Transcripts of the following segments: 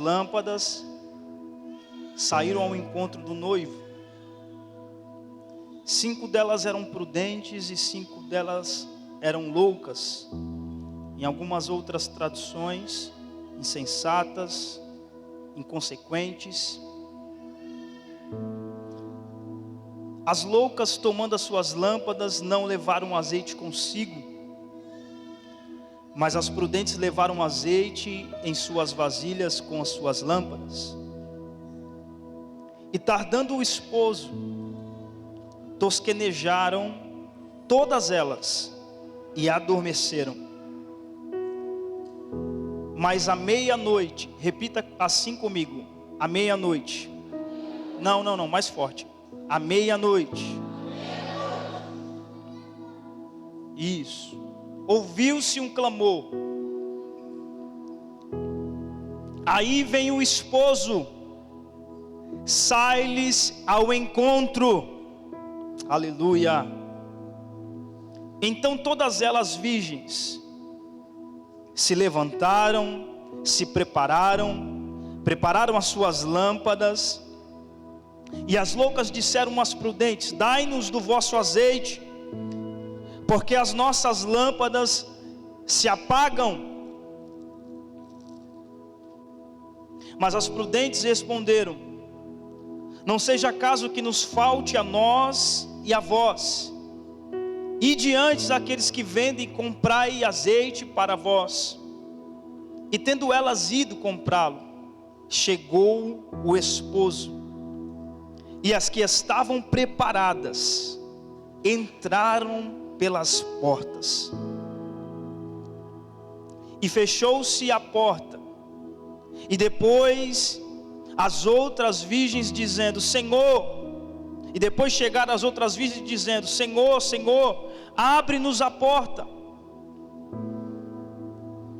lâmpadas, saíram ao encontro do noivo. 5 delas eram prudentes e 5 delas eram loucas. Em algumas outras traduções, insensatas, inconsequentes. As loucas, tomando as suas lâmpadas, não levaram azeite consigo, mas as prudentes levaram azeite em suas vasilhas com as suas lâmpadas. E tardando o esposo, tosquenejaram todas elas e adormeceram. Mas à meia-noite, repita assim comigo, à meia-noite. Não, mais forte. À meia-noite. Isso. Ouviu-se um clamor. Aí vem o esposo, sai-lhes ao encontro. Aleluia. Então todas elas virgens se levantaram, se prepararam as suas lâmpadas. E as loucas disseram umas prudentes: dai-nos do vosso azeite, porque as nossas lâmpadas se apagam. Mas as prudentes responderam: não seja caso que nos falte a nós e a vós. E diante daqueles que vendem, comprai azeite para vós. E tendo elas ido comprá-lo, chegou o esposo. E as que estavam preparadas entraram pelas portas. E fechou-se a porta. E depois as outras virgens dizendo: Senhor. E depois chegaram as outras virgens dizendo: Senhor, Senhor, abre-nos a porta.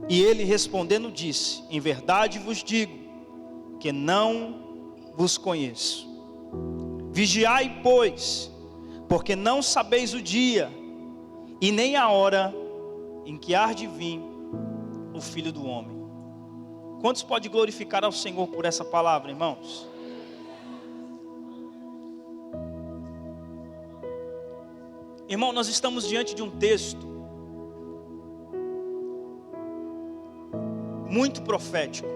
E ele respondendo disse: em verdade vos digo que não vos conheço. Vigiai, pois, porque não sabeis o dia e nem a hora em que há de vir o Filho do Homem. Quantos podem glorificar ao Senhor por essa palavra, irmãos? Irmão, nós estamos diante de um texto muito profético.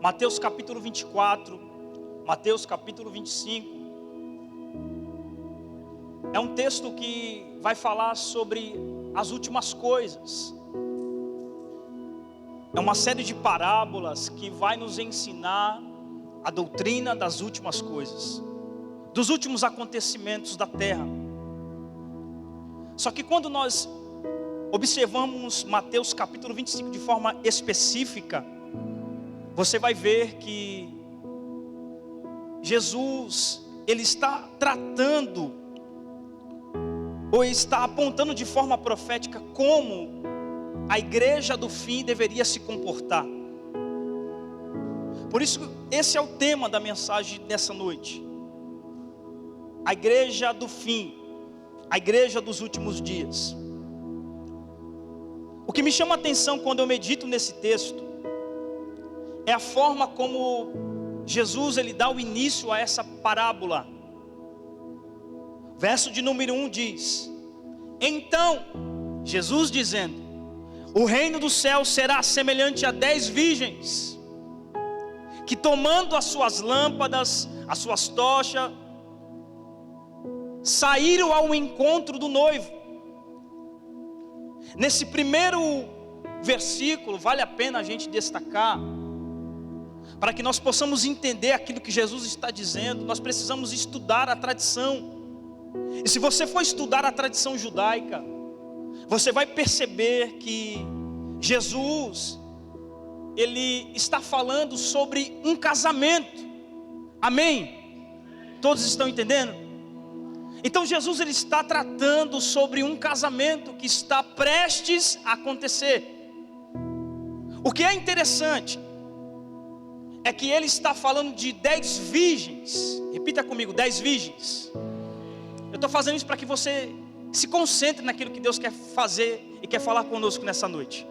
Mateus capítulo 24, Mateus capítulo 25. É um texto que vai falar sobre as últimas coisas. É uma série de parábolas que vai nos ensinar a doutrina das últimas coisas, dos últimos acontecimentos da terra. Só que quando nós observamos Mateus capítulo 25 de forma específica, você vai ver que Jesus, ele está tratando, ou está apontando de forma profética como a igreja do fim deveria se comportar. Por isso, esse é o tema da mensagem dessa noite. A igreja do fim, a igreja dos últimos dias. O que me chama a atenção quando eu medito nesse texto é a forma como Jesus ele dá o início a essa parábola. Verso de número 1 diz: então, Jesus dizendo: o reino do céu será semelhante a 10 virgens, que tomando as suas lâmpadas, as suas tochas, saíram ao encontro do noivo. Nesse primeiro versículo, vale a pena a gente destacar, para que nós possamos entender aquilo que Jesus está dizendo, nós precisamos estudar a tradição. E se você for estudar a tradição judaica, você vai perceber que Jesus, ele está falando sobre um casamento. Amém? Todos estão entendendo? Então Jesus ele está tratando sobre um casamento que está prestes a acontecer. O que é interessante é que ele está falando de 10 virgens. Repita comigo, 10 virgens. Eu estou fazendo isso para que você se concentre naquilo que Deus quer fazer e quer falar conosco nessa noite.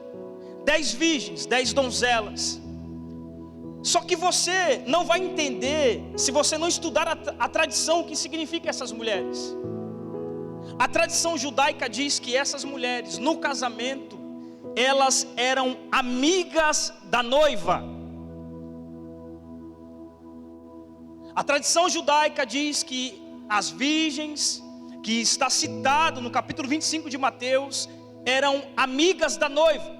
10 virgens, 10 donzelas. Só que você não vai entender se você não estudar a tradição, o que significa essas mulheres. A tradição judaica diz que essas mulheres, no casamento, elas eram amigas da noiva. A tradição judaica diz que as virgens, que está citado no capítulo 25 de Mateus, eram amigas da noiva.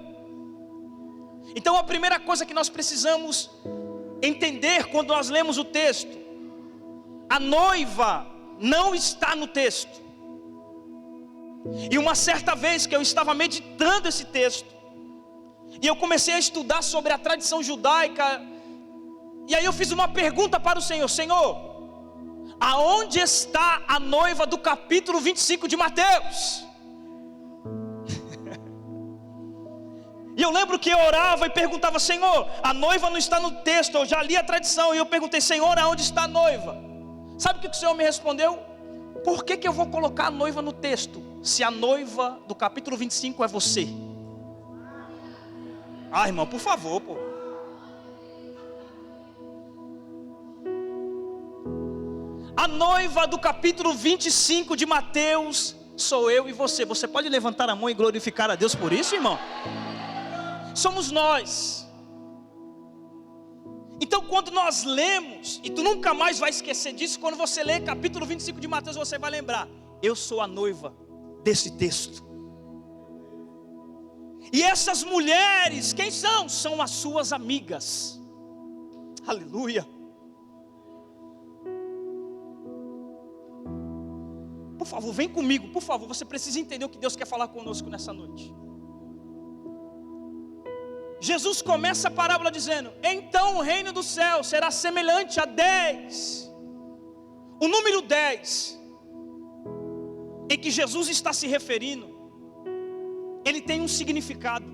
Então a primeira coisa que nós precisamos entender quando nós lemos o texto: a noiva não está no texto. E uma certa vez que eu estava meditando esse texto, e eu comecei a estudar sobre a tradição judaica, e aí eu fiz uma pergunta para o Senhor: Senhor, aonde está a noiva do capítulo 25 de Mateus? E eu lembro que eu orava e perguntava: Senhor, a noiva não está no texto. Eu já li a tradição e eu perguntei: Senhor, aonde está a noiva? Sabe o que o Senhor me respondeu? Por que eu vou colocar a noiva no texto, se a noiva do capítulo 25 é você? Ah, irmão, por favor, pô. A noiva do capítulo 25 de Mateus sou eu e você. Você pode levantar a mão e glorificar a Deus por isso, irmão? Somos nós. Então quando nós lemos, e tu nunca mais vai esquecer disso, quando você lê capítulo 25 de Mateus, você vai lembrar: eu sou a noiva desse texto. E essas mulheres, quem são? São as suas amigas. Aleluia. Por favor, vem comigo, por favor. Você precisa entender o que Deus quer falar conosco nessa noite. Jesus começa a parábola dizendo: então o reino do céu será semelhante a 10. O número 10 em que Jesus está se referindo, ele tem um significado.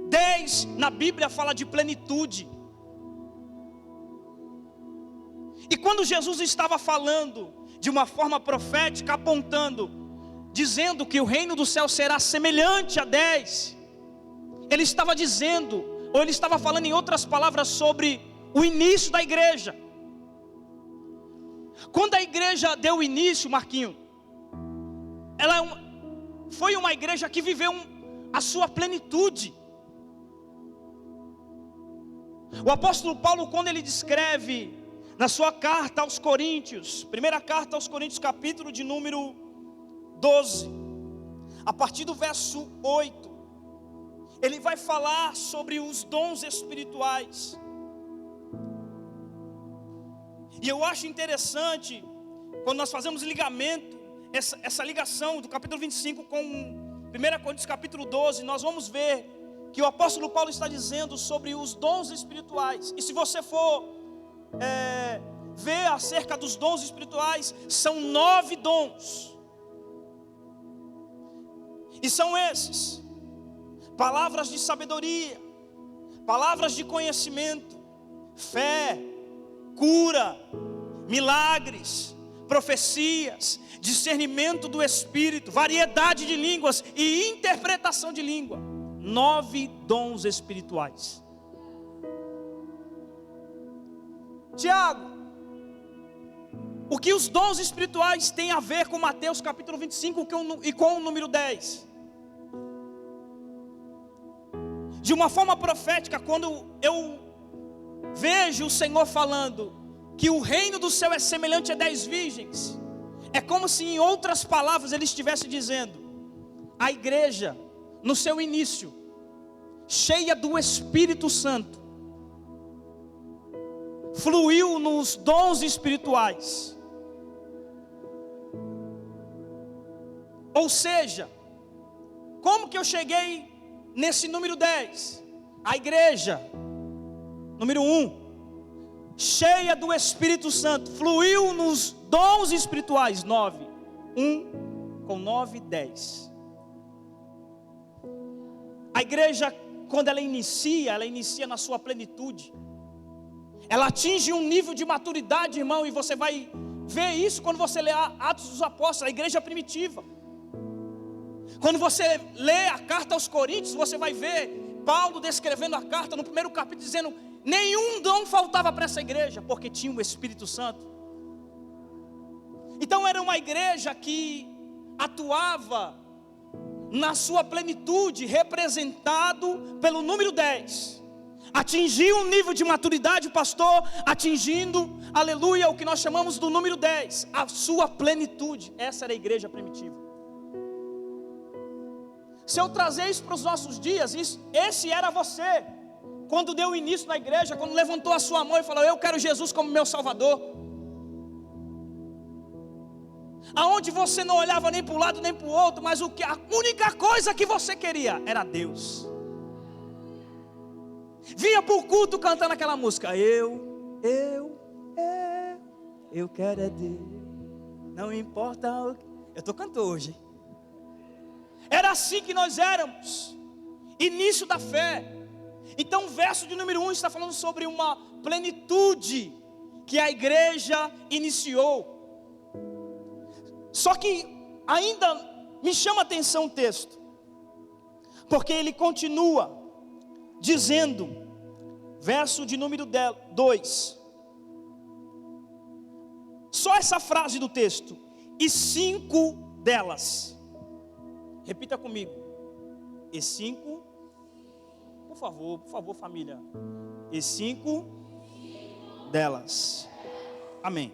10 na Bíblia fala de plenitude. E quando Jesus estava falando de uma forma profética, apontando, dizendo que o reino do céu será semelhante a 10, ele estava dizendo, ou ele estava falando em outras palavras, sobre o início da igreja. Quando a igreja deu início, Marquinho, ela foi uma igreja que viveu a sua plenitude. O apóstolo Paulo, quando ele descreve na sua carta aos Coríntios, primeira carta aos Coríntios, capítulo de número 12, a partir do verso 8, ele vai falar sobre os dons espirituais. E eu acho interessante, quando nós fazemos ligamento, essa ligação do capítulo 25 com 1 Coríntios capítulo 12, nós vamos ver que o apóstolo Paulo está dizendo sobre os dons espirituais. E se você for ver acerca dos dons espirituais, são 9 dons. E são esses: palavras de sabedoria, palavras de conhecimento, fé, cura, milagres, profecias, discernimento do Espírito, variedade de línguas e interpretação de língua. 9 dons espirituais. Tiago, o que os dons espirituais têm a ver com Mateus capítulo 25 e com o número 10? De uma forma profética, quando eu vejo o Senhor falando que o reino do céu é semelhante a 10 virgens, é como se, em outras palavras, ele estivesse dizendo: a igreja, no seu início, cheia do Espírito Santo, fluiu nos dons espirituais. Ou seja, como que eu cheguei nesse número 10? A igreja, número 1, cheia do Espírito Santo, fluiu nos dons espirituais. 9, 1 com 9, 10. A igreja, quando ela inicia na sua plenitude. Ela atinge um nível de maturidade, irmão, e você vai ver isso quando você lê Atos dos Apóstolos, a igreja primitiva. Quando você lê a carta aos Coríntios, você vai ver Paulo descrevendo a carta no primeiro capítulo, dizendo: nenhum dom faltava para essa igreja, porque tinha o Espírito Santo. Então era uma igreja que atuava na sua plenitude, representado pelo número 10. Atingiu um nível de maturidade, pastor, atingindo, aleluia, o que nós chamamos do número 10, a sua plenitude. Essa era a igreja primitiva. Se eu trazer isso para os nossos dias, esse era você, quando deu início na igreja, quando levantou a sua mão e falou: eu quero Jesus como meu Salvador. Aonde você não olhava nem para um lado nem para o outro, mas a única coisa que você queria era Deus. Vinha para o culto cantando aquela música: eu quero é Deus, não importa o que. Eu estou cantando hoje. Era assim que nós éramos, início da fé. Então o verso de número 1 está falando sobre uma plenitude que a igreja iniciou. Só que ainda me chama a atenção o texto, porque ele continua dizendo, verso de número 2, só essa frase do texto: e 5 delas. Repita comigo: e 5, por favor família, e 5 delas. Amém.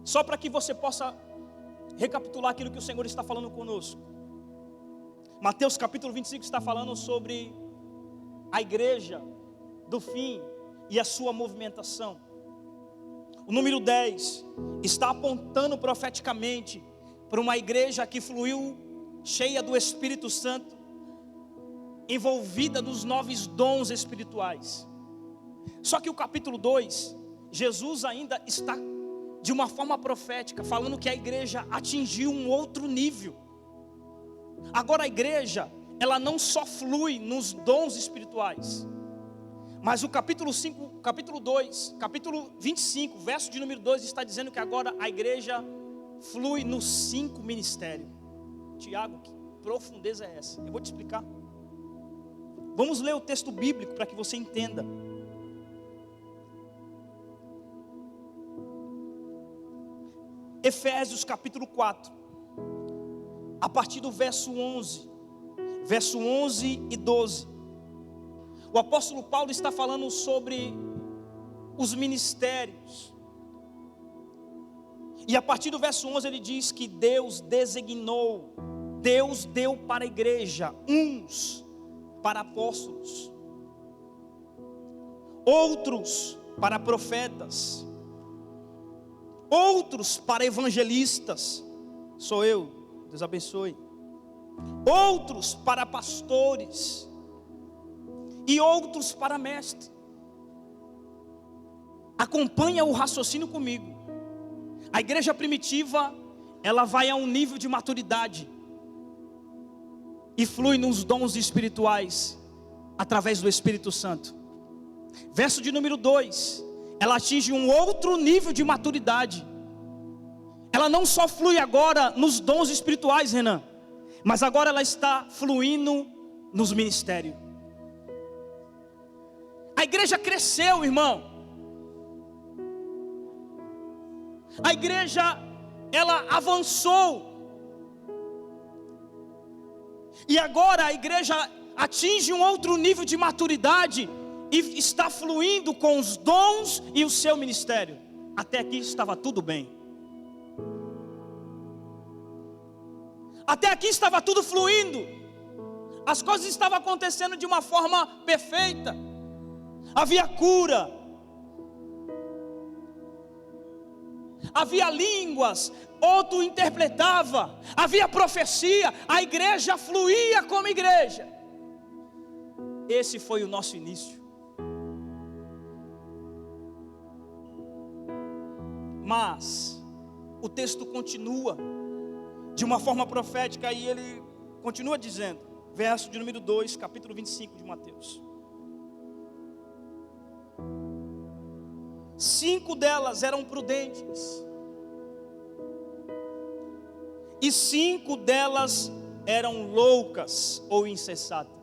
Só para que você possa recapitular aquilo que o Senhor está falando conosco. Mateus capítulo 25 está falando sobre a igreja do fim e a sua movimentação. O número 10 está apontando profeticamente para uma igreja que fluiu cheia do Espírito Santo, envolvida nos 9 dons espirituais. Só que o capítulo 2, Jesus ainda está de uma forma profética, falando que a igreja atingiu um outro nível. Agora a igreja, ela não só flui nos dons espirituais, mas o capítulo 25, verso de número 2, está dizendo que agora a igreja flui nos 5 ministérios. Tiago, que profundeza é essa? Eu vou te explicar. Vamos ler o texto bíblico para que você entenda. Efésios capítulo 4, a partir do verso 11 e 12. O apóstolo Paulo está falando sobre os ministérios. E a partir do verso 11 ele diz que Deus designou, Deus deu para a igreja uns para apóstolos, outros para profetas, outros para evangelistas, sou eu, Deus abençoe, outros para pastores e outros para mestres. Acompanha o raciocínio comigo. A igreja primitiva, ela vai a um nível de maturidade e flui nos dons espirituais através do Espírito Santo. Verso de número 2, ela atinge um outro nível de maturidade. Ela não só flui agora nos dons espirituais, Renan, mas agora ela está fluindo nos ministérios. A igreja cresceu, irmão. A igreja, ela avançou. E agora a igreja atinge um outro nível de maturidade e está fluindo com os dons e o seu ministério. Até aqui estava tudo bem. Até aqui estava tudo fluindo. As coisas estavam acontecendo de uma forma perfeita. Havia cura, havia línguas, outro interpretava, havia profecia, a igreja fluía como igreja. Esse foi o nosso início. Mas o texto continua de uma forma profética e ele continua dizendo, verso de número 2, capítulo 25 de Mateus: 5 delas eram prudentes e 5 delas eram loucas ou insensatas.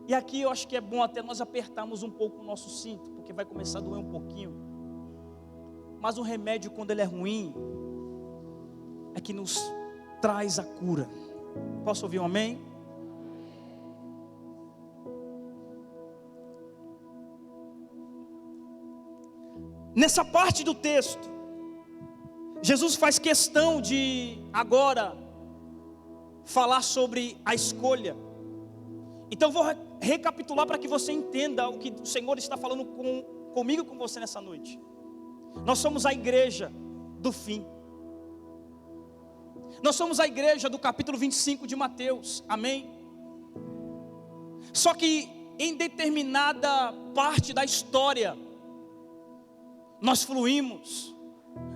E aqui eu acho que é bom até nós apertarmos um pouco o nosso cinto, porque vai começar a doer um pouquinho. Mas o remédio, quando ele é ruim, é que nos traz a cura. Posso ouvir um amém? Nessa parte do texto, Jesus faz questão de agora falar sobre a escolha. Então vou recapitular para que você entenda o que o Senhor está falando comigo e com você nessa noite. Nós somos a igreja do fim. Nós somos a igreja do capítulo 25 de Mateus, amém? Só que em determinada parte da história, nós fluímos,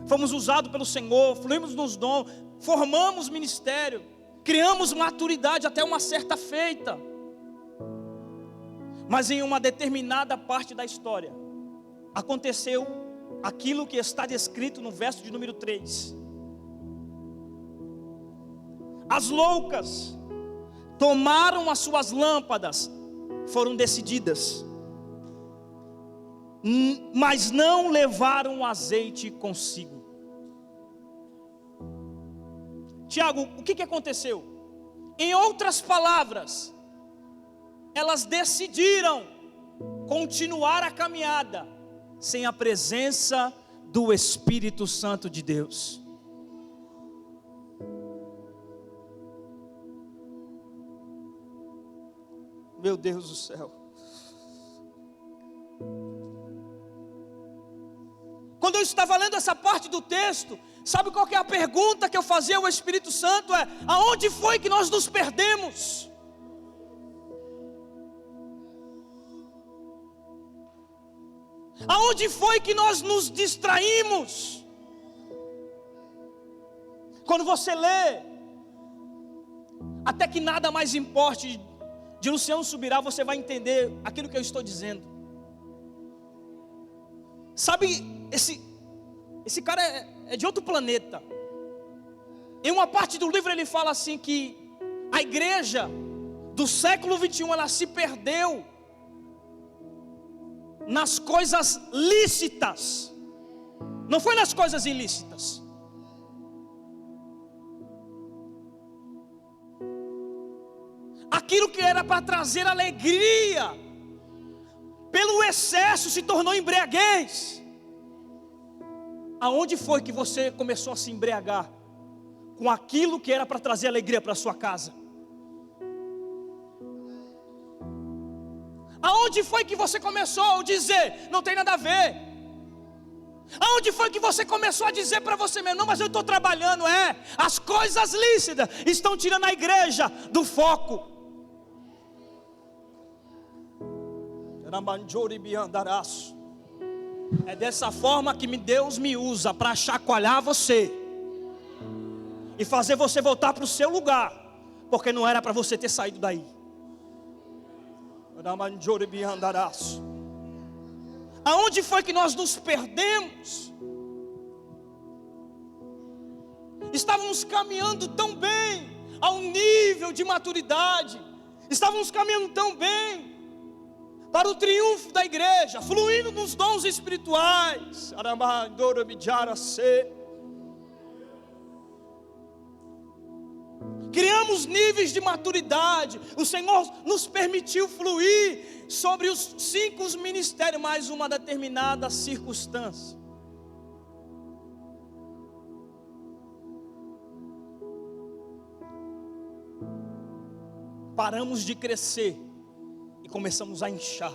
fomos usados pelo Senhor, fluímos nos dons, formamos ministério, criamos maturidade até uma certa feita. Mas em uma determinada parte da história, aconteceu aquilo que está descrito no verso de número 3. As loucas tomaram as suas lâmpadas, foram decididas, mas não levaram azeite consigo. Tiago, o que aconteceu? Em outras palavras, elas decidiram continuar a caminhada sem a presença do Espírito Santo de Deus. Meu Deus do céu. Quando eu estava lendo essa parte do texto, sabe qual que é a pergunta que eu fazia ao Espírito Santo? Aonde foi que nós nos perdemos? Aonde foi que nós nos distraímos? Quando você lê, até que nada mais importe, de Luciano Subirá, você vai entender aquilo que eu estou dizendo. Sabe, esse cara é de outro planeta. Em uma parte do livro ele fala assim que a igreja do século 21 ela se perdeu nas coisas lícitas, não foi nas coisas ilícitas. Aquilo que era para trazer alegria, pelo excesso se tornou embriaguez. Aonde foi que você começou a se embriagar com aquilo que era para trazer alegria para a sua casa? Aonde foi que você começou a dizer, não tem nada a ver? Aonde foi que você começou a dizer para você mesmo, não, mas eu estou trabalhando, as coisas lícitas estão tirando a igreja do foco. É dessa forma que Deus me usa para chacoalhar você e fazer você voltar para o seu lugar, porque não era para você ter saído daí. Aonde foi que nós nos perdemos? Estávamos caminhando tão bem, a um nível de maturidade, estávamos caminhando tão bem para o triunfo da igreja, fluindo nos dons espirituais. Criamos níveis de maturidade. O Senhor nos permitiu fluir sobre os 5 ministérios, mais uma determinada circunstância. Paramos de crescer e começamos a inchar.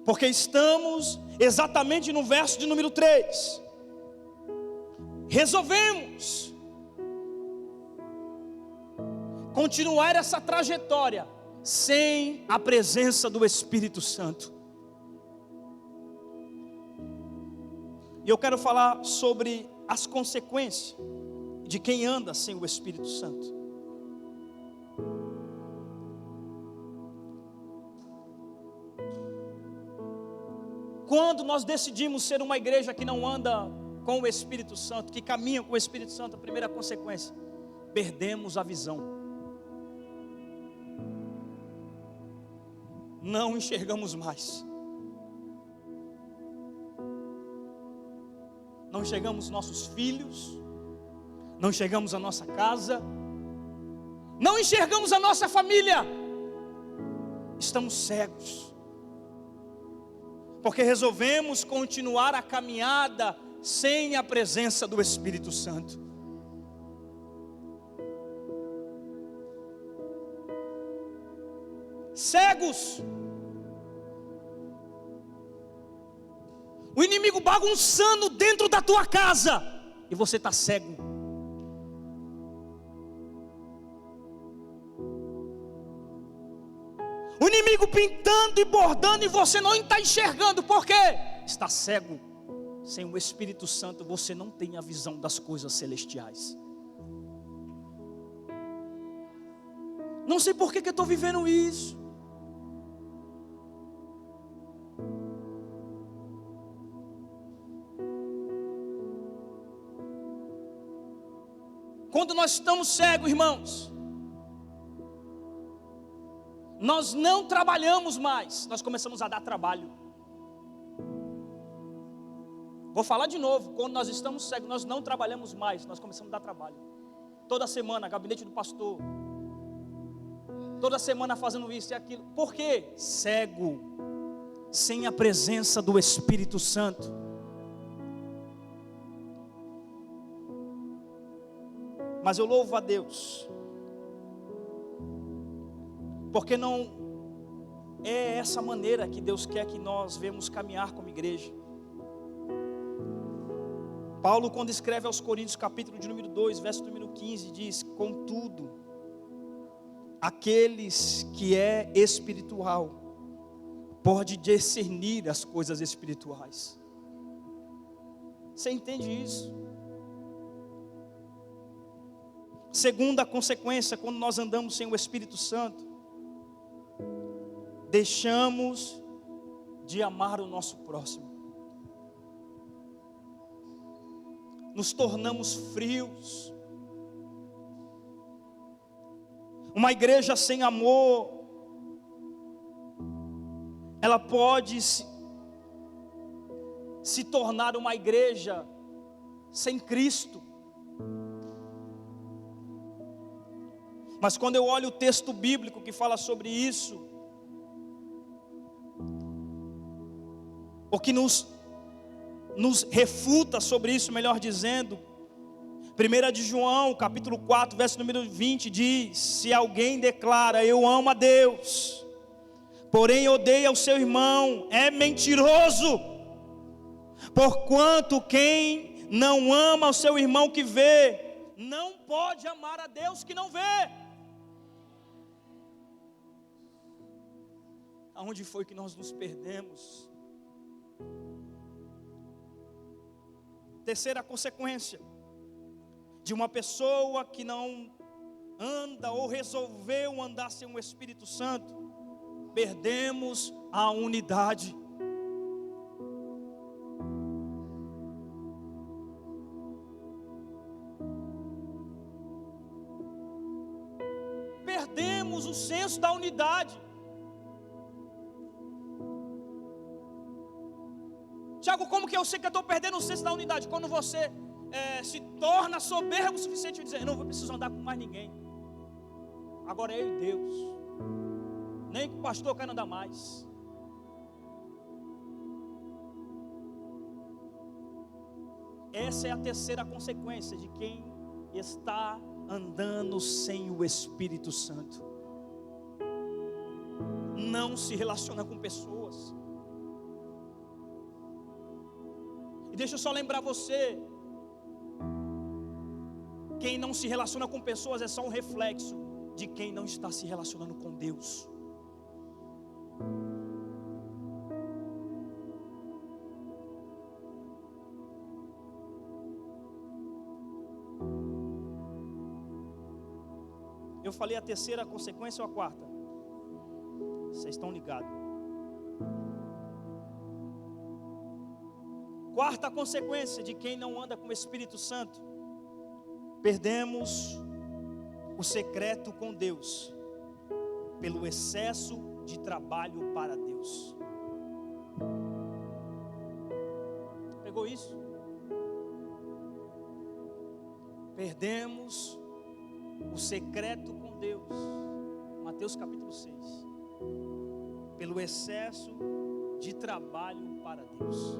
Porque estamos exatamente no verso de número 3. Resolvemos continuar essa trajetória sem a presença do Espírito Santo. E eu quero falar sobre as consequências de quem anda sem o Espírito Santo. Quando nós decidimos ser uma igreja que não anda com o Espírito Santo, que caminham com o Espírito Santo, a primeira consequência: perdemos a visão. Não enxergamos mais. Não enxergamos nossos filhos, não enxergamos a nossa casa, não enxergamos a nossa família. Estamos cegos, porque resolvemos continuar a caminhada sem a presença do Espírito Santo. Cegos. O inimigo bagunçando dentro da tua casa e você está cego. O inimigo pintando e bordando e você não está enxergando. Por quê? Está cego. Sem o Espírito Santo você não tem a visão das coisas celestiais. Não sei por que eu estou vivendo isso. Quando nós estamos cegos, irmãos, nós não trabalhamos mais, nós começamos a dar trabalho. Vou falar de novo: quando nós estamos cegos, nós não trabalhamos mais, nós começamos a dar trabalho. Toda semana, gabinete do pastor, toda semana fazendo isso e aquilo. Por quê? Cego, sem a presença do Espírito Santo. Mas eu louvo a Deus, porque não é essa maneira que Deus quer que nós venhamos caminhar como igreja. Paulo, quando escreve aos Coríntios, capítulo de número 2, verso número 15, diz: contudo, aqueles que é espiritual, pode discernir as coisas espirituais. Você entende isso? Segunda consequência, quando nós andamos sem o Espírito Santo, deixamos de amar o nosso próximo. Nos tornamos frios. Uma igreja sem amor, ela pode se tornar uma igreja sem Cristo. Mas quando eu olho o texto bíblico que fala sobre isso, o que nos refuta sobre isso, melhor dizendo, 1 de João, capítulo 4, verso número 20, diz: se alguém declara eu amo a Deus, porém odeia o seu irmão, é mentiroso. Porquanto quem não ama o seu irmão que vê, não pode amar a Deus que não vê. Aonde foi que nós nos perdemos? Terceira consequência de uma pessoa que não anda ou resolveu andar sem o Espírito Santo: perdemos a unidade. Perdemos o senso da unidade. Tiago, como que eu sei que eu estou perdendo o senso da unidade? Quando você se torna soberbo o suficiente de dizer: eu não vou precisar andar com mais ninguém, agora é eu e Deus, nem com o pastor eu quero andar mais. Essa é a terceira consequência de quem está andando sem o Espírito Santo. Não se relaciona com pessoas. Deixa eu só lembrar você, quem não se relaciona com pessoas é só um reflexo de quem não está se relacionando com Deus. Eu falei a terceira consequência ou a quarta? Vocês estão ligados? Quarta consequência de quem não anda com o Espírito Santo: perdemos o secreto com Deus pelo excesso de trabalho para Deus. Pegou isso? Perdemos o secreto com Deus, Mateus capítulo 6, pelo excesso de trabalho para Deus.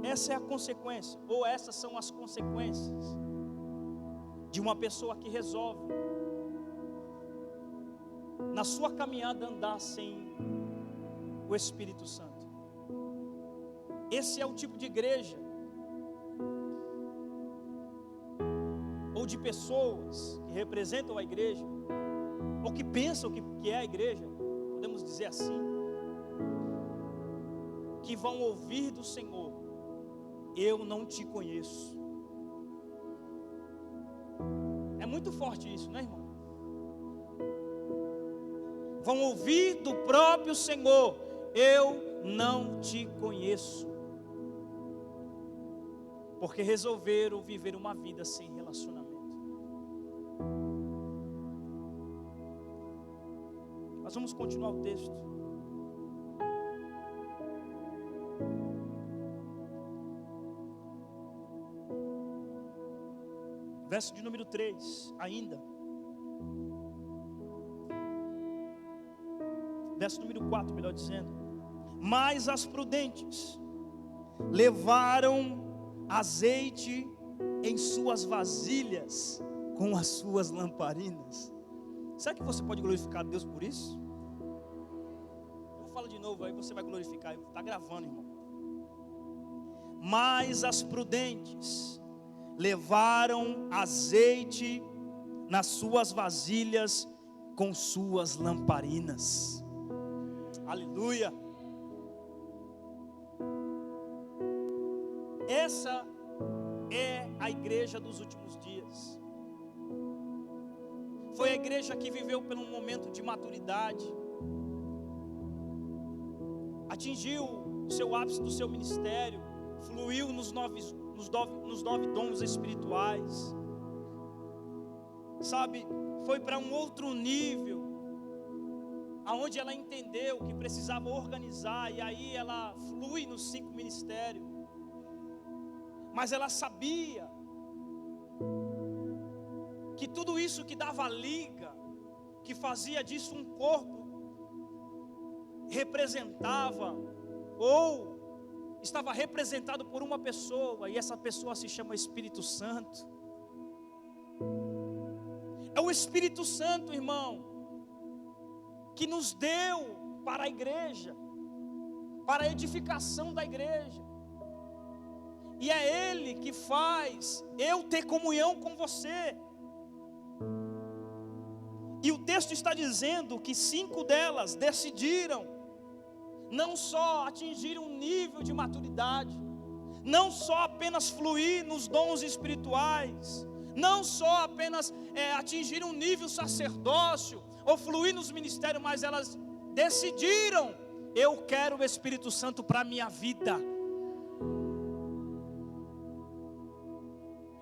Essa é a consequência, ou essas são as consequências de uma pessoa que resolve na sua caminhada andar sem o Espírito Santo. Esse é o tipo de igreja ou de pessoas que representam a igreja, ou que pensam que é a igreja, podemos dizer assim, que vão ouvir do Senhor: eu não te conheço. É muito forte isso, né, irmão? Vão ouvir do próprio Senhor: eu não te conheço. Porque resolveram viver uma vida sem relacionamento. Nós vamos continuar o texto. Verso de número 3, ainda. Verso número 4, melhor dizendo. Mas as prudentes levaram azeite em suas vasilhas com as suas lamparinas. Será que você pode glorificar a Deus por isso? Eu vou falar de novo, aí você vai glorificar. Está gravando, irmão. Mas as prudentes levaram azeite nas suas vasilhas com suas lamparinas. Aleluia. Essa é a igreja dos últimos dias. Foi a igreja que viveu por um momento de maturidade, atingiu o seu ápice do seu ministério, fluiu nos nove dons espirituais, sabe, foi para um outro nível, aonde ela entendeu que precisava organizar, e aí ela flui nos 5 ministérios. Mas ela sabia que tudo isso que dava liga, que fazia disso um corpo, representava ou estava representado por uma pessoa, e essa pessoa se chama Espírito Santo. É o Espírito Santo, irmão, que nos deu para a igreja, para a edificação da igreja. E é Ele que faz eu ter comunhão com você. E o texto está dizendo que 5 delas decidiram não só atingir um nível de maturidade, não só apenas fluir nos dons espirituais, não só apenas atingir um nível sacerdócio ou fluir nos ministérios, mas elas decidiram: eu quero o Espírito Santo para a minha vida.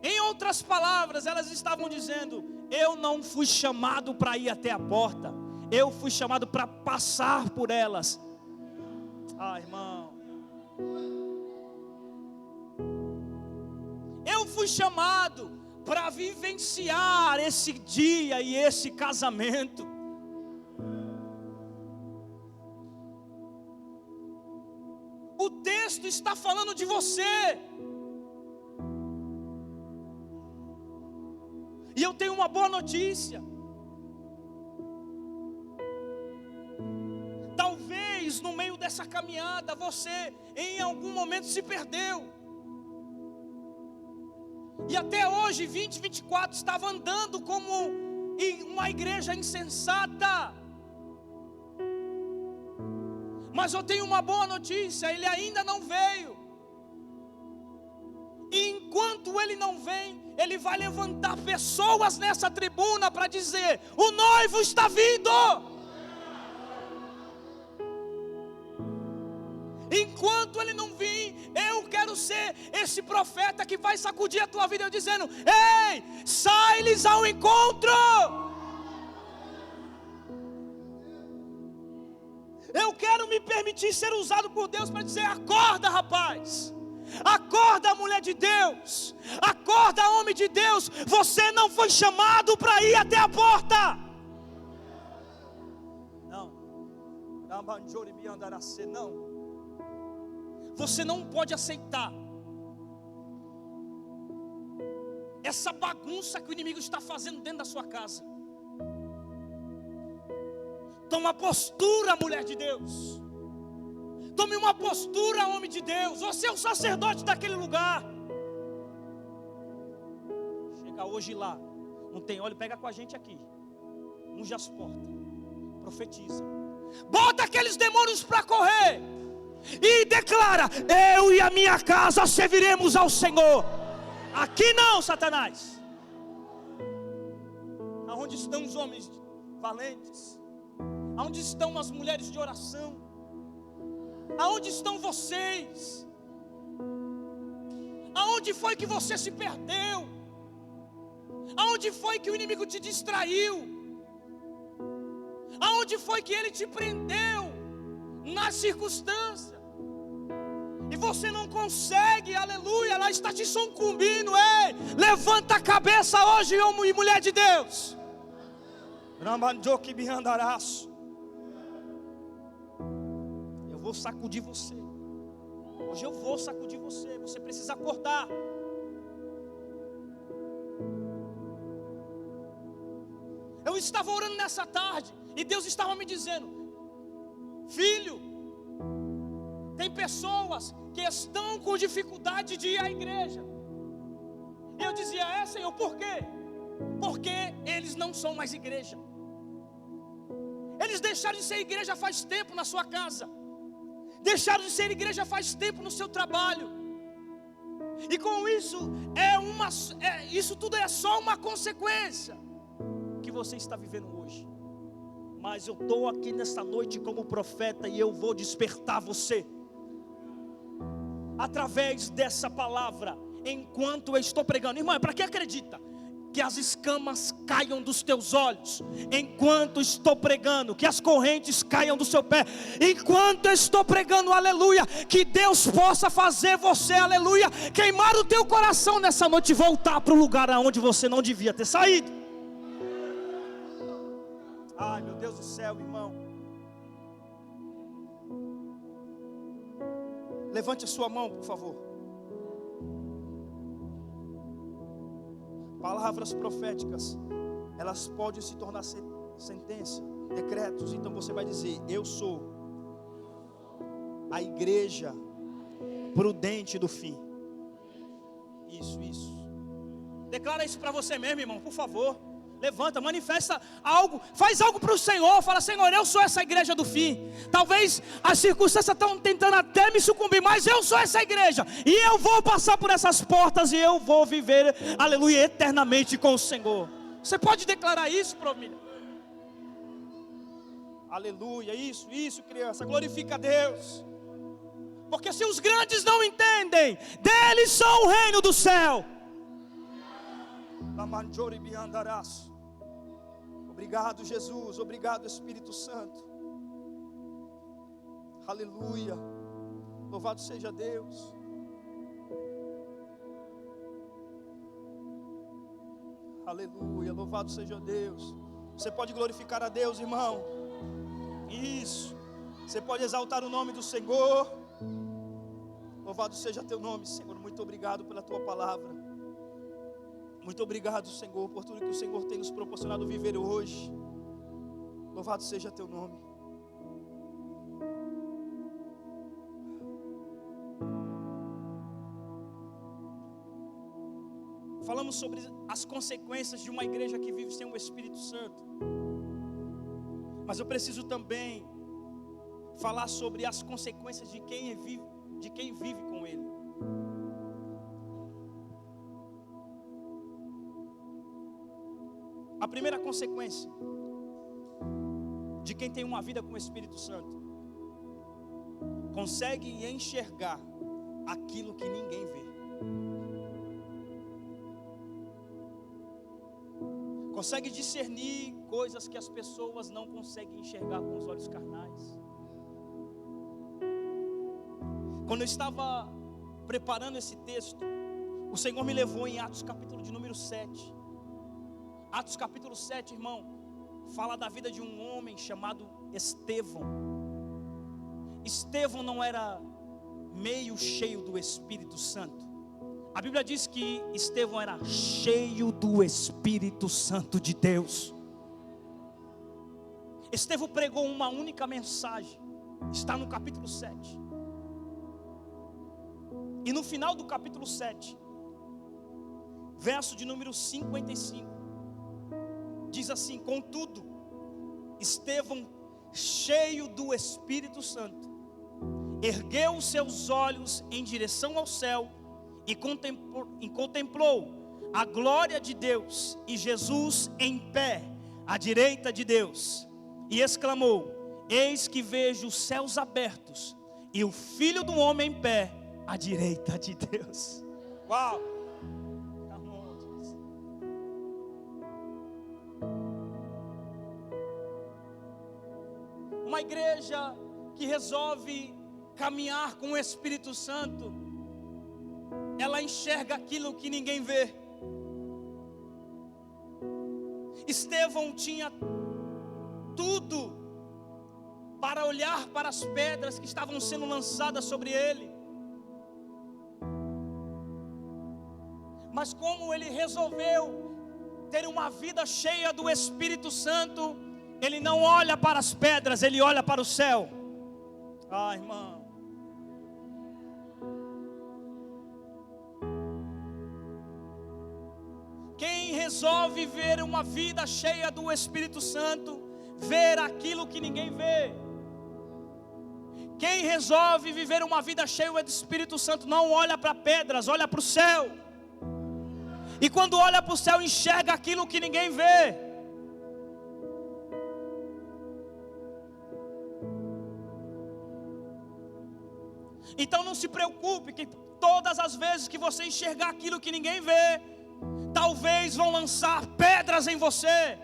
Em outras palavras, elas estavam dizendo: eu não fui chamado para ir até a porta, eu fui chamado para passar por elas. Ah, irmão, eu fui chamado para vivenciar esse dia e esse casamento. O texto está falando de você. E eu tenho uma boa notícia. Talvez no meio dessa caminhada você em algum momento se perdeu. E até hoje, 2024, estava andando como uma igreja insensata. Mas eu tenho uma boa notícia: Ele ainda não veio. E enquanto Ele não vem, Ele vai levantar pessoas nessa tribuna para dizer: o noivo está vindo. enquanto Ele não vir, eu quero ser esse profeta que vai sacudir a tua vida, dizendo: ei, sai-lhes ao encontro. Eu quero me permitir ser usado por Deus para dizer: acorda, rapaz, acorda, mulher de Deus, acorda, homem de Deus. Você não foi chamado para ir até a porta. Não, você não pode aceitar essa bagunça que o inimigo está fazendo dentro da sua casa. Toma postura, mulher de Deus. Tome uma postura, homem de Deus. Você é o sacerdote daquele lugar. Chega hoje lá, não tem óleo, pega com a gente aqui. Unge as portas, profetiza. Bota aqueles demônios para correr e declara: eu e a minha casa serviremos ao Senhor. Aqui não, Satanás. Aonde estão os homens valentes? Aonde estão as mulheres de oração? Aonde estão vocês? Aonde foi que você se perdeu? Aonde foi que o inimigo te distraiu? Aonde foi que ele te prendeu? Na circunstância. E você não consegue, aleluia, ela está te sucumbindo. Ei, levanta a cabeça hoje, homem e mulher de Deus. Eu vou sacudir você. Hoje eu vou sacudir você. Você precisa acordar. Eu estava orando nessa tarde e Deus estava me dizendo: filho, tem pessoas que estão com dificuldade de ir à igreja. Eu dizia: Senhor, por quê? Porque eles não são mais igreja. Eles deixaram de ser igreja faz tempo na sua casa. Deixaram de ser igreja faz tempo no seu trabalho. E com isso, isso tudo é só uma consequência que você está vivendo hoje. Mas eu estou aqui nesta noite como profeta e eu vou despertar você. Através dessa palavra, enquanto eu estou pregando. Irmão, para quem acredita que as escamas caiam dos teus olhos, enquanto estou pregando, que as correntes caiam do seu pé, enquanto eu estou pregando, aleluia, que Deus possa fazer você, aleluia, queimar o teu coração nessa noite e voltar para o lugar aonde você não devia ter saído. Ai, meu Deus do céu, irmão. Levante a sua mão, por favor. Palavras proféticas, elas podem se tornar sentença, decretos. Então você vai dizer: eu sou a igreja prudente do fim. Isso. Declara isso para você mesmo, irmão, por favor. Levanta, manifesta algo, faz algo para o Senhor. Fala: Senhor, eu sou essa igreja do fim. Talvez as circunstâncias estão tentando até me sucumbir, mas eu sou essa igreja, e eu vou passar por essas portas, e eu vou viver, aleluia, eternamente com o Senhor. Você pode declarar isso, família? Aleluia, isso, criança, glorifica a Deus. Porque se os grandes não entendem, deles só o reino do céu. Obrigado, Jesus. Obrigado, Espírito Santo. Aleluia. Louvado seja Deus. Aleluia. Louvado seja Deus. Você pode glorificar a Deus, irmão. Isso. Você pode exaltar o nome do Senhor. Louvado seja teu nome, Senhor. Muito obrigado pela tua palavra. Muito obrigado, Senhor, por tudo que o Senhor tem nos proporcionado viver hoje. Louvado seja teu nome. Falamos sobre as consequências de uma igreja que vive sem o Espírito Santo. Mas eu preciso também falar sobre as consequências de quem vive com Ele. A primeira consequência de quem tem uma vida com o Espírito Santo consegue enxergar aquilo que ninguém vê. Consegue discernir coisas que as pessoas não conseguem enxergar com os olhos carnais. Quando eu estava preparando esse texto, o Senhor me levou em Atos capítulo de número 7. Atos capítulo 7, irmão, fala da vida de um homem chamado Estevão. Estevão não era meio cheio do Espírito Santo. A Bíblia diz que Estevão era cheio do Espírito Santo de Deus. Estevão pregou uma única mensagem. Está no capítulo 7. E no final do capítulo 7, verso de número 55, diz assim: contudo, Estevão, cheio do Espírito Santo, ergueu os seus olhos em direção ao céu e contemplou a glória de Deus e Jesus em pé à direita de Deus, e exclamou: eis que vejo os céus abertos e o Filho do Homem em pé à direita de Deus. Uau! Uma igreja que resolve caminhar com o Espírito Santo, ela enxerga aquilo que ninguém vê. Estevão tinha tudo para olhar para as pedras que estavam sendo lançadas sobre ele. Mas como ele resolveu ter uma vida cheia do Espírito Santo, ele não olha para as pedras, ele olha para o céu. Ah, irmão. Quem resolve ver uma vida cheia do Espírito Santo, ver aquilo que ninguém vê. Quem resolve viver uma vida cheia do Espírito Santo não olha para pedras, olha para o céu. E quando olha para o céu, enxerga aquilo que ninguém vê. Então não se preocupe, que todas as vezes que você enxergar aquilo que ninguém vê, talvez vão lançar pedras em você.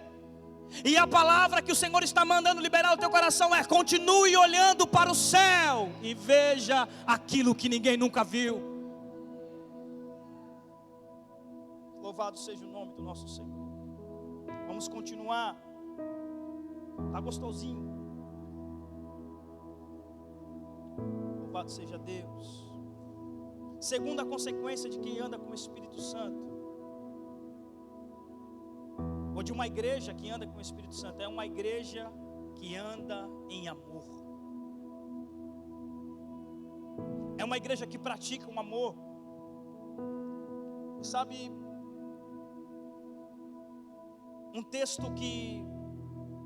E a palavra que o Senhor está mandando liberar no teu coração é: continue olhando para o céu e veja aquilo que ninguém nunca viu. Louvado seja o nome do nosso Senhor. Vamos continuar. Está gostosinho. Louvado seja Deus. Segunda consequência de quem anda com o Espírito Santo, ou de uma igreja que anda com o Espírito Santo, é uma igreja que anda em amor. É uma igreja que pratica um amor. Sabe, um texto que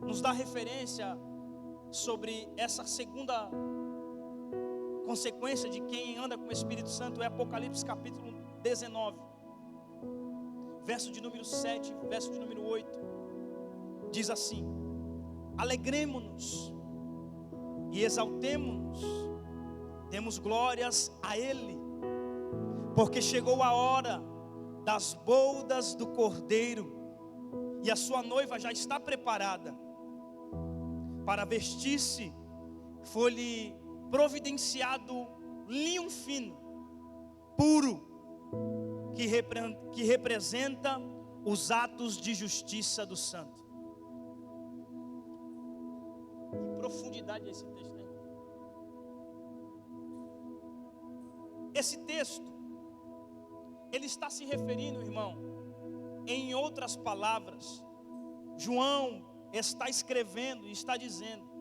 nos dá referência sobre essa segunda consequência de quem anda com o Espírito Santo é Apocalipse capítulo 19, verso de número 7, verso de número 8. Diz assim: alegremo-nos e exaltemo-nos, demos glórias a Ele, porque chegou a hora das bodas do Cordeiro, e a sua noiva já está preparada para vestir-se. Foi-lhe providenciado linho fino, puro, que representa os atos de justiça do santo. Que profundidade é esse texto, né? Esse texto, ele está se referindo, irmão, em outras palavras, João está escrevendo e está dizendo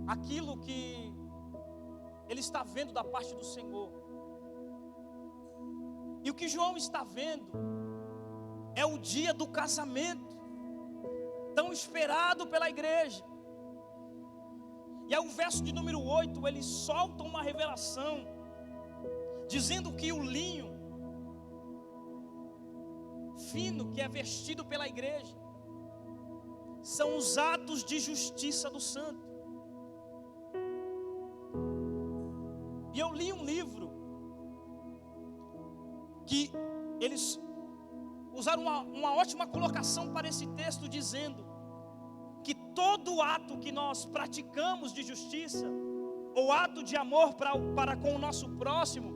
aquilo que ele está vendo da parte do Senhor. E o que João está vendo é o dia do casamento, tão esperado pela igreja. E aí o verso de número 8, ele solta uma revelação, dizendo que o linho fino que é vestido pela igreja são os atos de justiça do santo. que eles usaram uma ótima colocação para esse texto, dizendo que todo ato que nós praticamos de justiça, ou ato de amor para com o nosso próximo,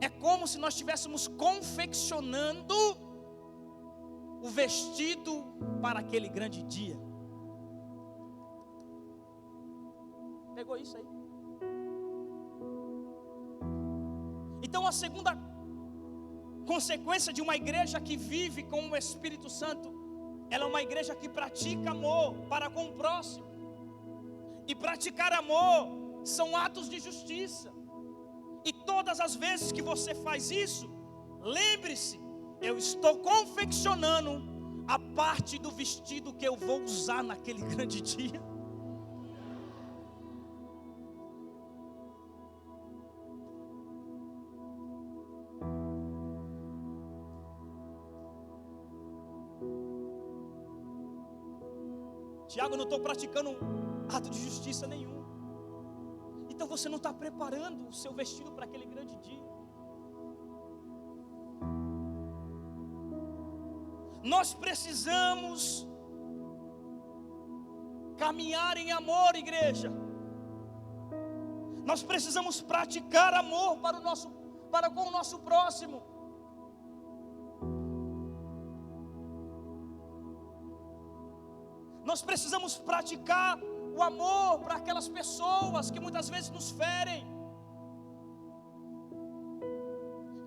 é como se nós estivéssemos confeccionando o vestido para aquele grande dia. Pegou isso aí? Então a segunda consequência de uma igreja que vive com o Espírito Santo, ela é uma igreja que pratica amor para com o próximo. E praticar amor são atos de justiça. E todas as vezes que você faz isso, lembre-se, eu estou confeccionando a parte do vestido que eu vou usar naquele grande dia. Tiago, eu não estou praticando ato de justiça nenhum. Então você não está preparando o seu vestido para aquele grande dia. Nós precisamos caminhar em amor, igreja. Nós precisamos praticar amor para com o nosso próximo. Nós precisamos praticar o amor para aquelas pessoas que muitas vezes nos ferem,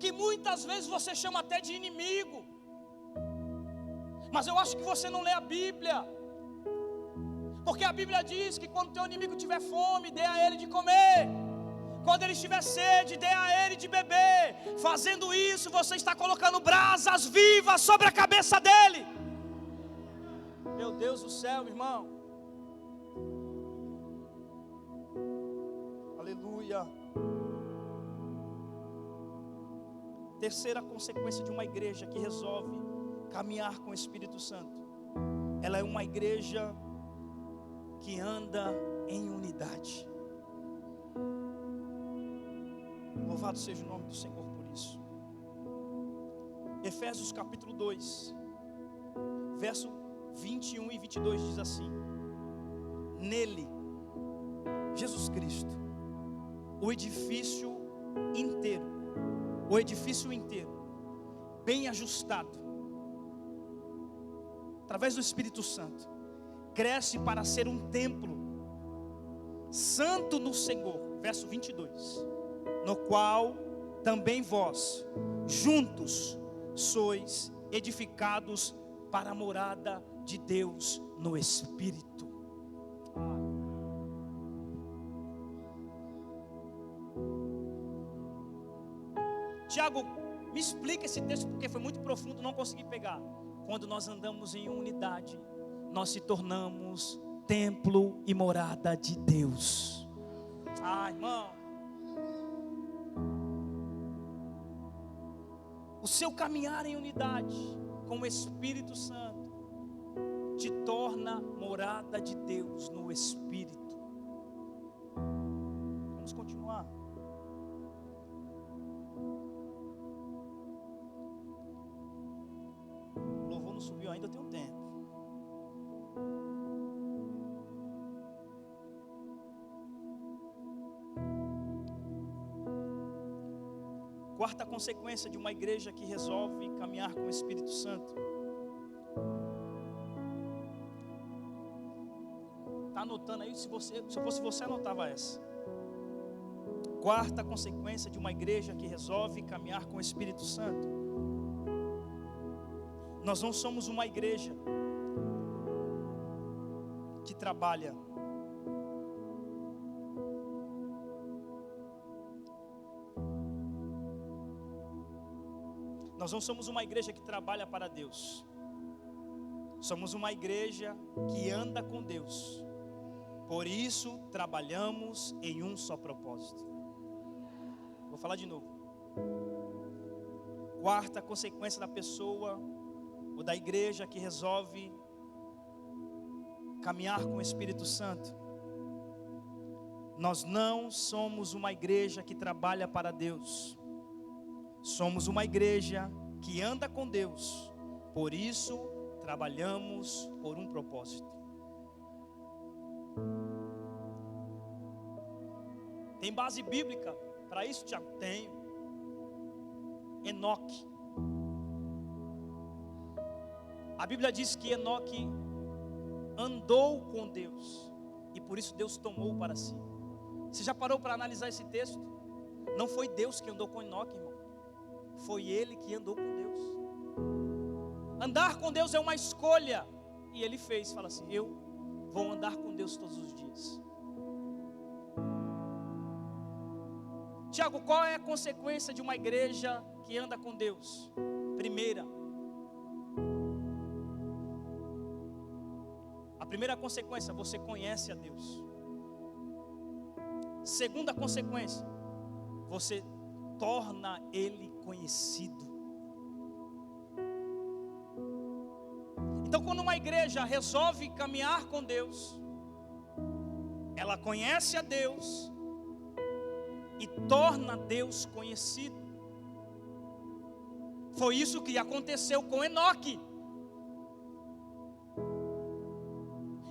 que muitas vezes você chama até de inimigo, mas eu acho que você não lê a Bíblia, porque a Bíblia diz que quando teu inimigo tiver fome, dê a ele de comer, quando ele estiver sede, dê a ele de beber. Fazendo isso, você está colocando brasas vivas sobre a cabeça dele. Meu Deus do céu, irmão. Aleluia. Terceira consequência de uma igreja que resolve caminhar com o Espírito Santo, ela é uma igreja que anda em unidade. Louvado seja o nome do Senhor por isso. Efésios capítulo 2, verso 21 e 22 diz assim: nele, Jesus Cristo, o edifício inteiro, bem ajustado, através do Espírito Santo, cresce para ser um templo santo no Senhor. Verso 22, no qual também vós, juntos, sois edificados para a morada de Deus no Espírito. Tiago, me explica esse texto, porque foi muito profundo, não consegui pegar. Quando nós andamos em unidade, nós se tornamos templo e morada de Deus. Irmão, o seu caminhar em unidade com o Espírito Santo te torna morada de Deus no Espírito. Vamos continuar. O louvor não subiu ainda, tem um tempo. Quarta consequência de uma igreja que resolve caminhar com o Espírito Santo. Está anotando aí? Se eu fosse você, anotava essa. Quarta consequência de uma igreja que resolve caminhar com o Espírito Santo. Nós não somos uma igreja que trabalha Nós não somos uma igreja que trabalha para Deus. Somos uma igreja que anda com Deus. Por isso trabalhamos em um só propósito. Vou falar de novo. Quarta consequência da pessoa ou da igreja que resolve caminhar com o Espírito Santo. Nós não somos uma igreja que trabalha para Deus. Somos uma igreja que anda com Deus, por isso trabalhamos por um propósito. Tem base bíblica para isso, Tiago? Tenho. Enoque. A Bíblia diz que Enoque andou com Deus, e por isso Deus tomou para si. Você já parou para analisar esse texto? Não foi Deus que andou com Enoque, irmão. Foi ele que andou com Deus. Andar com Deus é uma escolha. E ele fez, fala assim: eu vou andar com Deus todos os dias. Tiago, qual é a consequência de uma igreja que anda com Deus? A primeira consequência, você conhece a Deus. Segunda consequência, você torna Ele conhecido. Então, quando uma igreja resolve caminhar com Deus, ela conhece a Deus e torna Deus conhecido. Foi isso que aconteceu com Enoque.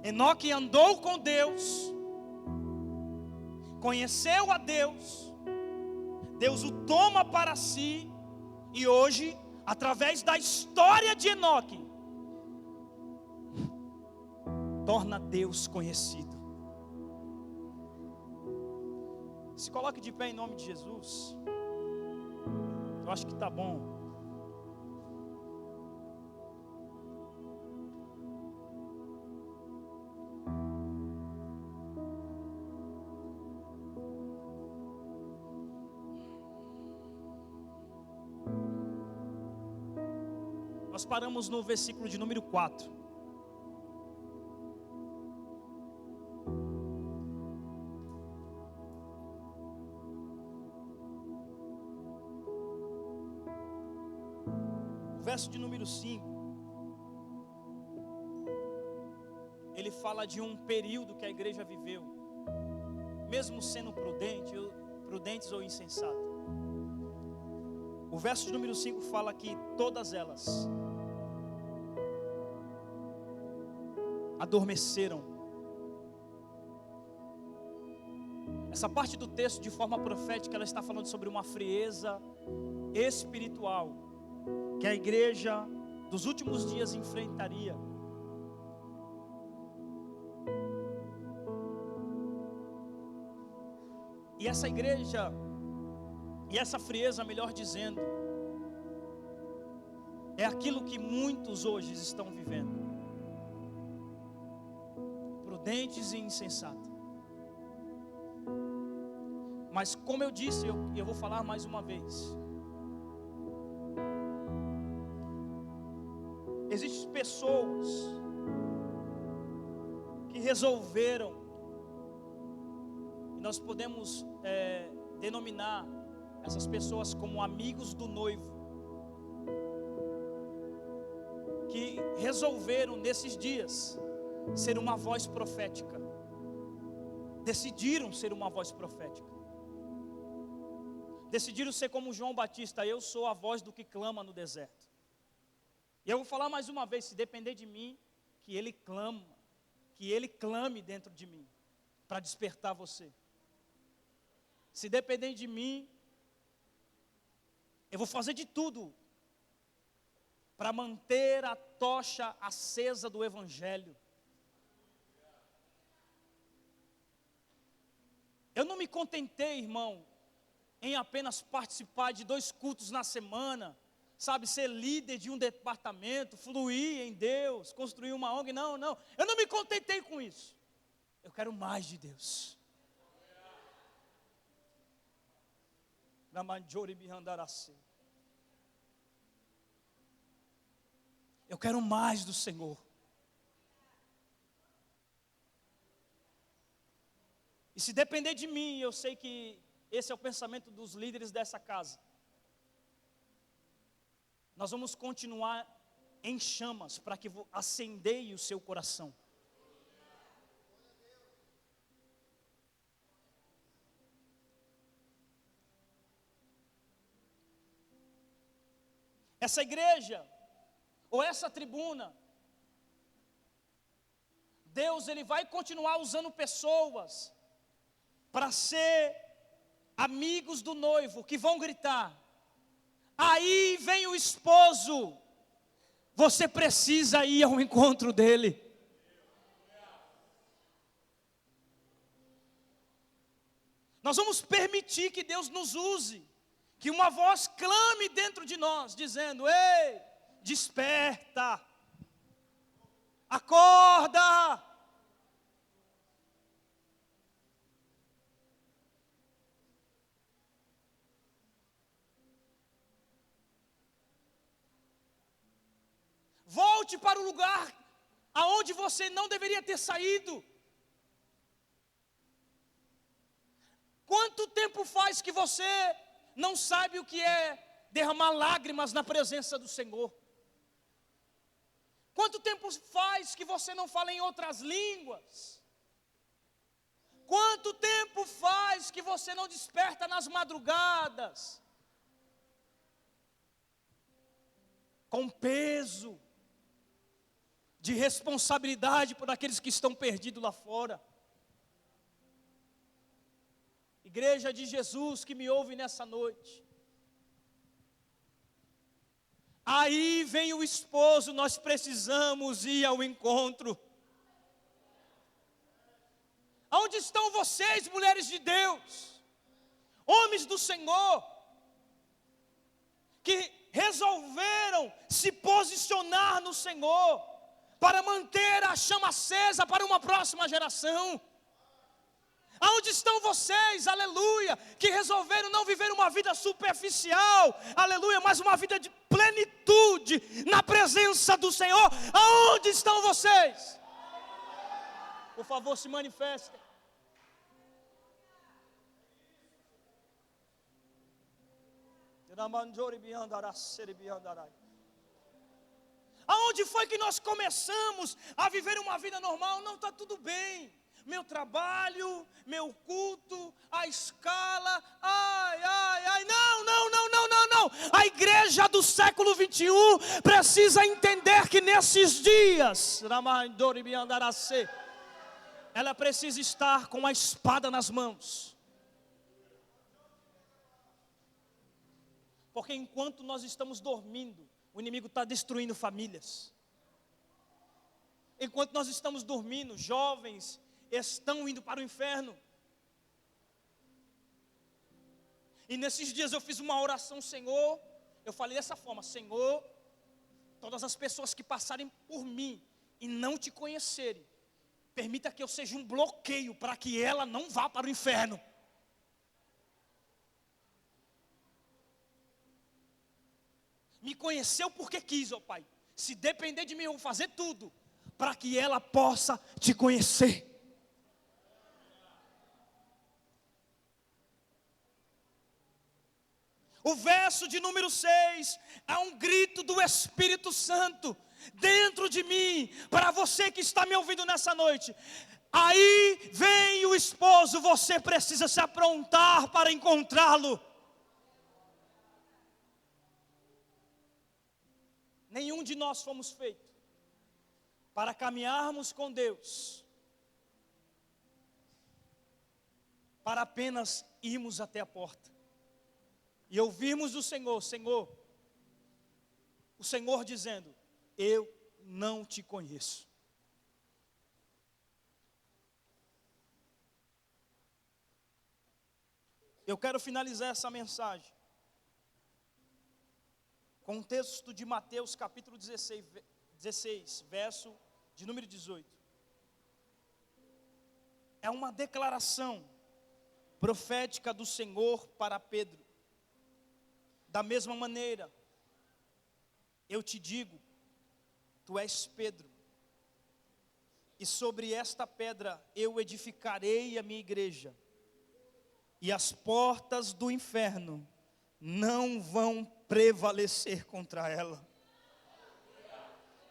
Enoque andou com Deus, conheceu a Deus, Deus o toma para si, e hoje, através da história de Enoque, torna Deus conhecido. Se coloque de pé em nome de Jesus. Eu acho que está bom. Nós paramos no versículo de número 4. O verso de número 5. Ele fala de um período que a igreja viveu, mesmo sendo prudentes ou insensatos. O verso de número 5 fala que todas elas adormeceram. Essa parte do texto, de forma profética, ela está falando sobre uma frieza espiritual que a igreja dos últimos dias enfrentaria. E essa igreja, e essa frieza, melhor dizendo, é aquilo que muitos hoje estão vivendo. Prudentes e insensatos. Mas como eu disse, eu vou falar mais uma vez. Existem pessoas que resolveram, e nós podemos denominar essas pessoas como amigos do noivo, que resolveram nesses dias ser uma voz profética. Decidiram ser uma voz profética. Decidiram ser como João Batista: eu sou a voz do que clama no deserto. E eu vou falar mais uma vez: se depender de mim, que ele clame dentro de mim, para despertar você. Se depender de mim, eu vou fazer de tudo para manter a tocha acesa do Evangelho. Eu não me contentei, irmão, em apenas participar de 2 cultos na semana, sabe, ser líder de um departamento, fluir em Deus, construir uma ONG. Não, eu não me contentei com isso. Eu quero mais de Deus. Eu quero mais do Senhor. E se depender de mim, eu sei que esse é o pensamento dos líderes dessa casa, nós vamos continuar em chamas para que acendeie o seu coração. essa igreja, ou essa tribuna, Deus ele vai continuar usando pessoas para ser amigos do noivo, que vão gritar: aí vem o esposo, você precisa ir ao encontro dele. Nós vamos permitir que Deus nos use, que uma voz clame dentro de nós, dizendo: ei, desperta, acorda. Volte para o lugar aonde você não deveria ter saído. Quanto tempo faz que você não sabe o que é derramar lágrimas na presença do Senhor? Quanto tempo faz que você não fala em outras línguas? Quanto tempo faz que você não desperta nas madrugadas? Com peso de responsabilidade por aqueles que estão perdidos lá fora. Igreja de Jesus que me ouve nessa noite, aí vem o esposo, nós precisamos ir ao encontro. Aonde estão vocês, mulheres de Deus, homens do Senhor, que resolveram se posicionar no Senhor, para manter a chama acesa para uma próxima geração? Aonde estão vocês, aleluia, que resolveram não viver uma vida superficial, aleluia, mas uma vida de plenitude na presença do Senhor? Aonde estão vocês? Por favor, se manifestem. Aonde foi que nós começamos a viver uma vida normal? Não, está tudo bem. Meu trabalho, meu culto, a escala, não. A igreja do século 21 precisa entender que nesses dias, ela precisa estar com a espada nas mãos. Porque enquanto nós estamos dormindo, o inimigo está destruindo famílias. Enquanto nós estamos dormindo, jovens estão indo para o inferno. E nesses dias eu fiz uma oração, Senhor, eu falei dessa forma: Senhor, todas as pessoas que passarem por mim e não te conhecerem, permita que eu seja um bloqueio para que ela não vá para o inferno. Me conheceu porque quis, ó Pai. Se depender de mim, eu vou fazer tudo para que ela possa te conhecer. O verso de número 6 é um grito do Espírito Santo dentro de mim, para você que está me ouvindo nessa noite. Aí vem o esposo, você precisa se aprontar para encontrá-lo. Nenhum de nós fomos feitos para caminharmos com Deus, para apenas irmos até a porta e ouvirmos do Senhor, o Senhor dizendo: eu não te conheço. Eu quero finalizar essa mensagem com um texto de Mateus capítulo 16, verso de número 18. É uma declaração profética do Senhor para Pedro. Da mesma maneira, eu te digo, tu és Pedro, e sobre esta pedra eu edificarei a minha igreja, e as portas do inferno não vão prevalecer contra ela.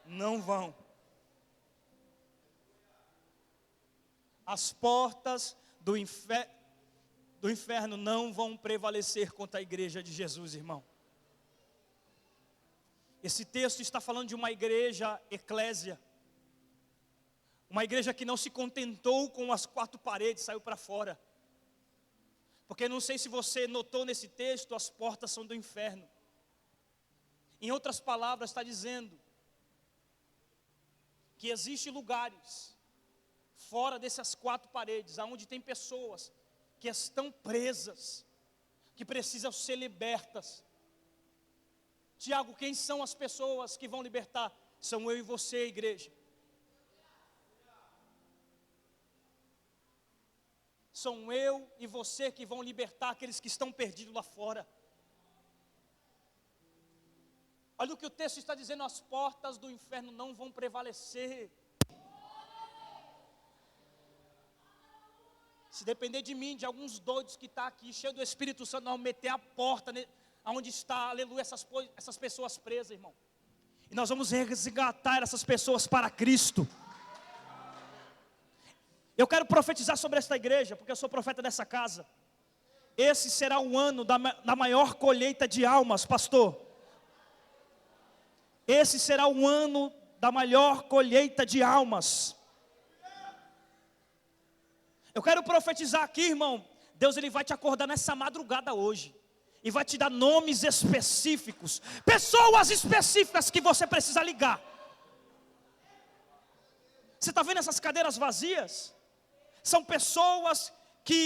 Não vão. As portas do inferno não vão prevalecer contra a igreja de Jesus, irmão. Esse texto está falando de uma igreja eclésia, uma igreja que não se contentou com as 4 paredes, saiu para fora. Porque não sei se você notou nesse texto, as portas são do inferno. Em outras palavras, está dizendo que existem lugares fora dessas 4 paredes, aonde tem pessoas que estão presas, que precisam ser libertas. Tiago, quem são as pessoas que vão libertar? São eu e você, igreja. São eu e você que vão libertar aqueles que estão perdidos lá fora. Olha o que o texto está dizendo: as portas do inferno não vão prevalecer. Se depender de mim, de alguns doidos que estão aqui, cheio do Espírito Santo, nós vamos meter a porta onde está, aleluia, essas pessoas presas, irmão. E nós vamos resgatar essas pessoas para Cristo. Eu quero profetizar sobre esta igreja, porque eu sou profeta dessa casa. Esse será o ano da maior colheita de almas, pastor. Esse será o ano da maior colheita de almas. Eu quero profetizar aqui, irmão. Deus, Ele vai te acordar nessa madrugada hoje e vai te dar nomes específicos, pessoas específicas que você precisa ligar. Você está vendo essas cadeiras vazias? São pessoas que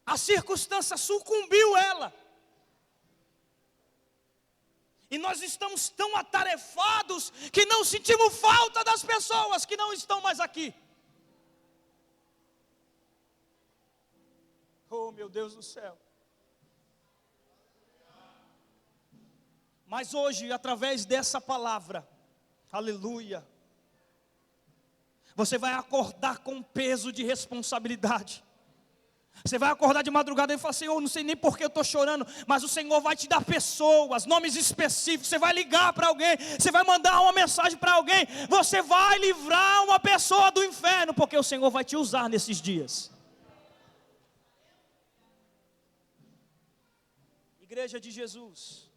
a circunstância sucumbiu ela. E nós estamos tão atarefados que não sentimos falta das pessoas que não estão mais aqui. Oh, meu Deus do céu. Mas hoje, através dessa palavra, aleluia, você vai acordar com peso de responsabilidade. Você vai acordar de madrugada e falar: Senhor, não sei nem por que eu estou chorando, mas o Senhor vai te dar pessoas, nomes específicos. Você vai ligar para alguém, você vai mandar uma mensagem para alguém, você vai livrar uma pessoa do inferno, porque o Senhor vai te usar nesses dias. Igreja de Jesus,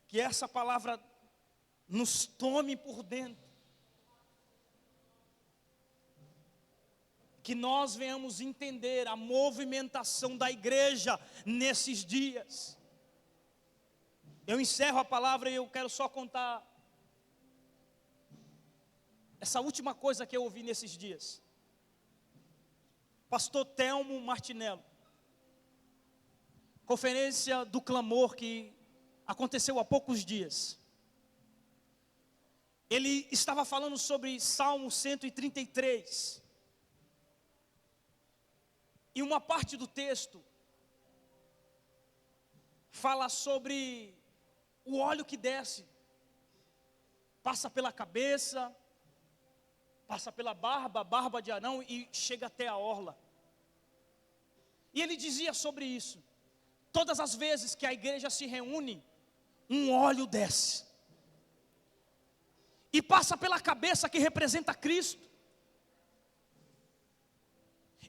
que essa palavra nos tome por dentro, que nós venhamos entender a movimentação da igreja nesses dias. Eu encerro a palavra e eu quero só contar essa última coisa que eu ouvi nesses dias. Pastor Telmo Martinello, conferência do clamor que aconteceu há poucos dias. Ele estava falando sobre Salmo 133. E uma parte do texto fala sobre o óleo que desce, passa pela cabeça, passa pela barba de Arão e chega até a orla. E ele dizia sobre isso: todas as vezes que a igreja se reúne, um óleo desce e passa pela cabeça, que representa Cristo.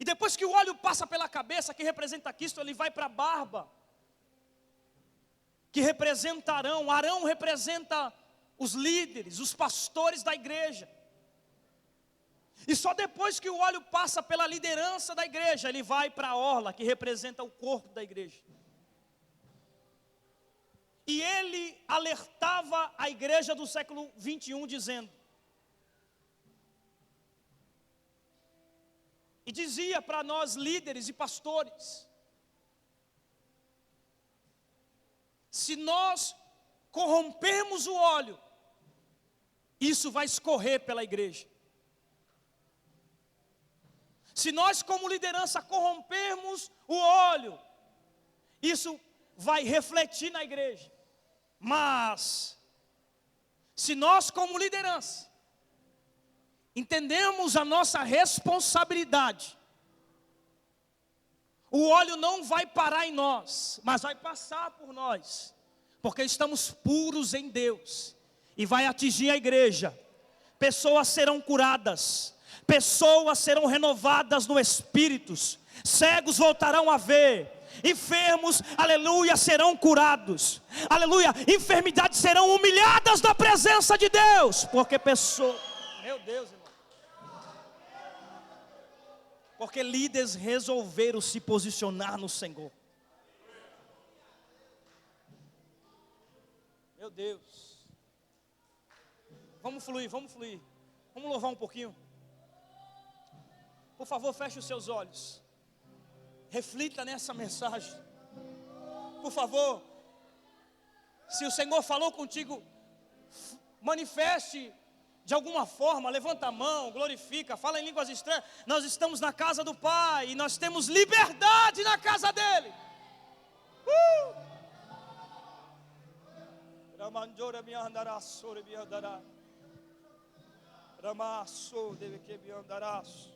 E depois que o óleo passa pela cabeça, que representa Cristo, ele vai para a barba, que representa Arão. Arão representa os líderes, os pastores da igreja. E só depois que o óleo passa pela liderança da igreja, ele vai para a orla, que representa o corpo da igreja. E ele alertava a igreja do século 21, dizendo, e dizia para nós líderes e pastores: se nós corrompermos o óleo, isso vai escorrer pela igreja. Se nós como liderança corrompermos o óleo, isso vai refletir na igreja. Mas se nós como liderança entendemos a nossa responsabilidade, o óleo não vai parar em nós, mas vai passar por nós, porque estamos puros em Deus, e vai atingir a igreja. Pessoas serão curadas, pessoas serão renovadas no Espírito, cegos voltarão a ver, enfermos, aleluia, serão curados, aleluia, enfermidades serão humilhadas na presença de Deus, porque pessoas, meu Deus, irmão, porque líderes resolveram se posicionar no Senhor. Meu Deus, vamos fluir, vamos louvar um pouquinho. Por favor, feche os seus olhos. Reflita nessa mensagem. Por favor, se o Senhor falou contigo, manifeste de alguma forma, levanta a mão, glorifica, fala em línguas estranhas. Nós estamos na casa do Pai e nós temos liberdade na casa dele. Ramandora me andará, sore me andará. Ramasso deve que me andarás.